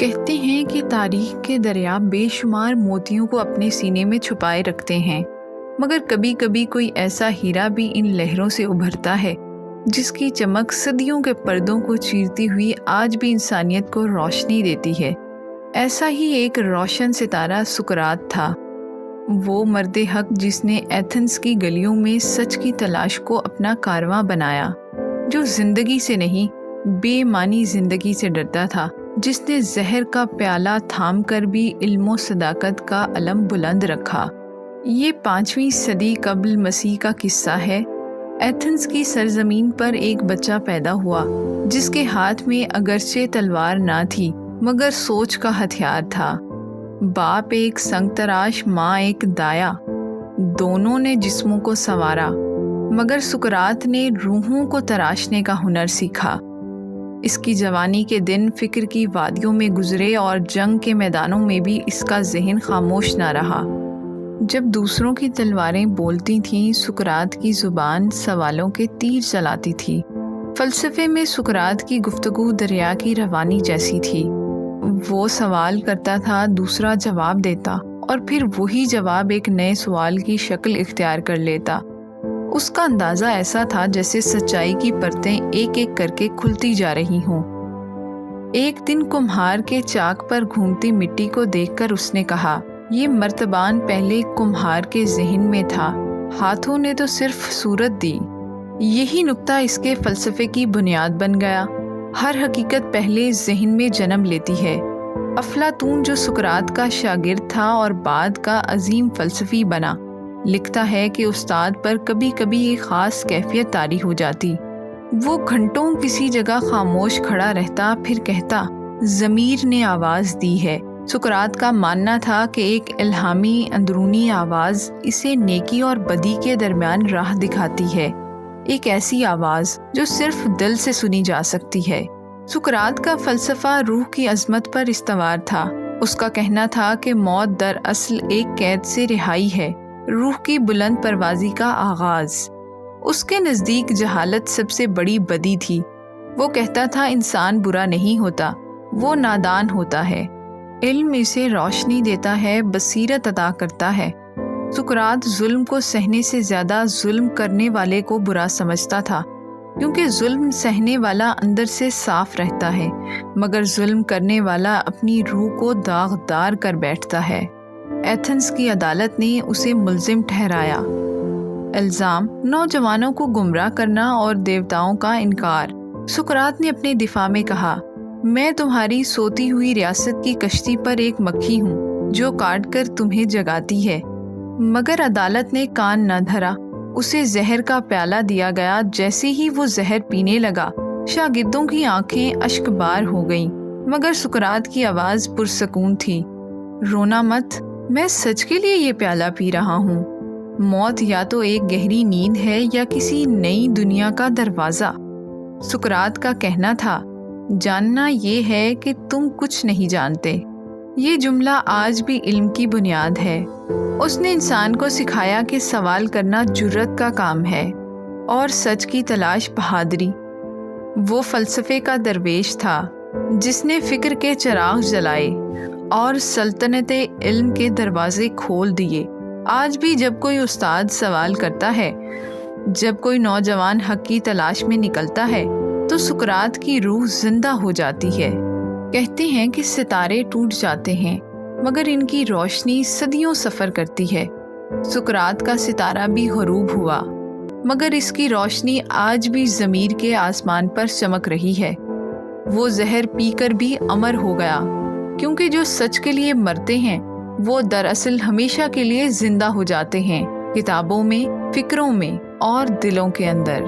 کہتے ہیں کہ تاریخ کے دریا بے شمار موتیوں کو اپنے سینے میں چھپائے رکھتے ہیں، مگر کبھی کبھی کوئی ایسا ہیرا بھی ان لہروں سے ابھرتا ہے جس کی چمک صدیوں کے پردوں کو چیرتی ہوئی آج بھی انسانیت کو روشنی دیتی ہے۔ ایسا ہی ایک روشن ستارہ سقراط تھا، وہ مرد حق جس نے ایتھنز کی گلیوں میں سچ کی تلاش کو اپنا کارواں بنایا، جو زندگی سے نہیں بے معنی زندگی سے ڈرتا تھا، جس نے زہر کا پیالہ تھام کر بھی علم و صداقت کا علم بلند رکھا۔ یہ 5ویں صدی قبل مسیح کا قصہ ہے۔ ایتھنز کی سرزمین پر ایک بچہ پیدا ہوا جس کے ہاتھ میں اگرچہ تلوار نہ تھی مگر سوچ کا ہتھیار تھا۔ باپ ایک سنگ تراش، ماں ایک دایا، دونوں نے جسموں کو سنوارا، مگر سقراط نے روحوں کو تراشنے کا ہنر سیکھا۔ اس کی جوانی کے دن فکر کی وادیوں میں گزرے اور جنگ کے میدانوں میں بھی اس کا ذہن خاموش نہ رہا۔ جب دوسروں کی تلواریں بولتی تھیں، سقراط کی زبان سوالوں کے تیر چلاتی تھی۔ فلسفے میں سقراط کی گفتگو دریا کی روانی جیسی تھی۔ وہ سوال کرتا تھا، دوسرا جواب دیتا، اور پھر وہی جواب ایک نئے سوال کی شکل اختیار کر لیتا۔ اس کا اندازہ ایسا تھا جیسے سچائی کی پرتیں ایک ایک کر کے کھلتی جا رہی ہوں۔ ایک دن کمہار کے چاک پر گھومتی مٹی کو دیکھ کر اس نے کہا، یہ مرتبان پہلے کمہار کے ذہن میں تھا، ہاتھوں نے تو صرف صورت دی۔ یہی نکتہ اس کے فلسفے کی بنیاد بن گیا۔ ہر حقیقت پہلے ذہن میں جنم لیتی ہے۔ افلاطون جو سقراط کا شاگرد تھا اور بعد کا عظیم فلسفی بنا، لکھتا ہے کہ استاد پر کبھی کبھی ایک خاص کیفیت طاری ہو جاتی۔ وہ گھنٹوں کسی جگہ خاموش کھڑا رہتا، پھر کہتا، ضمیر نے آواز دی ہے۔ سقراط کا ماننا تھا کہ ایک الہامی اندرونی آواز اسے نیکی اور بدی کے درمیان راہ دکھاتی ہے، ایک ایسی آواز جو صرف دل سے سنی جا سکتی ہے۔ سقراط کا فلسفہ روح کی عظمت پر استوار تھا۔ اس کا کہنا تھا کہ موت دراصل ایک قید سے رہائی ہے، روح کی بلند پروازی کا آغاز۔ اس کے نزدیک جہالت سب سے بڑی بدی تھی۔ وہ کہتا تھا انسان برا نہیں ہوتا، وہ نادان ہوتا ہے۔ علم اسے روشنی دیتا ہے، بصیرت عطا کرتا ہے۔ سقراط ظلم کو سہنے سے زیادہ ظلم کرنے والے کو برا سمجھتا تھا، کیونکہ ظلم سہنے والا اندر سے صاف رہتا ہے، مگر ظلم کرنے والا اپنی روح کو داغدار کر بیٹھتا ہے۔ ایتھنز کی عدالت نے اسے ملزم ٹھہرایا۔ الزام، نوجوانوں کو گمراہ کرنا اور دیوتاؤں کا انکار۔ سقراط نے اپنے دفاع میں کہا، میں تمہاری سوتی ہوئی ریاست کی کشتی پر ایک مکھی ہوں جو کاٹ کر تمہیں جگاتی ہے۔ مگر عدالت نے کان نہ دھرا۔ اسے زہر کا پیالہ دیا گیا۔ جیسے ہی وہ زہر پینے لگا، شاگردوں کی آنکھیں اشک بار ہو گئیں، مگر سقراط کی آواز پرسکون تھی، رونا مت، میں سچ کے لیے یہ پیالہ پی رہا ہوں۔ موت یا تو ایک گہری نیند ہے یا کسی نئی دنیا کا دروازہ۔ سقراط کا کہنا تھا، جاننا یہ ہے کہ تم کچھ نہیں جانتے۔ یہ جملہ آج بھی علم کی بنیاد ہے۔ اس نے انسان کو سکھایا کہ سوال کرنا جرأت کا کام ہے اور سچ کی تلاش بہادری۔ وہ فلسفے کا درویش تھا جس نے فکر کے چراغ جلائے اور سلطنت علم کے دروازے کھول دیے۔ آج بھی جب کوئی استاد سوال کرتا ہے، جب کوئی نوجوان حق کی تلاش میں نکلتا ہے، تو سقراط کی روح زندہ ہو جاتی ہے۔ کہتے ہیں کہ ستارے ٹوٹ جاتے ہیں، مگر ان کی روشنی صدیوں سفر کرتی ہے۔ سقراط کا ستارہ بھی غروب ہوا، مگر اس کی روشنی آج بھی ضمیر کے آسمان پر چمک رہی ہے۔ وہ زہر پی کر بھی امر ہو گیا، کیونکہ جو سچ کے لیے مرتے ہیں وہ دراصل ہمیشہ کے لیے زندہ ہو جاتے ہیں، کتابوں میں، فکروں میں اور دلوں کے اندر۔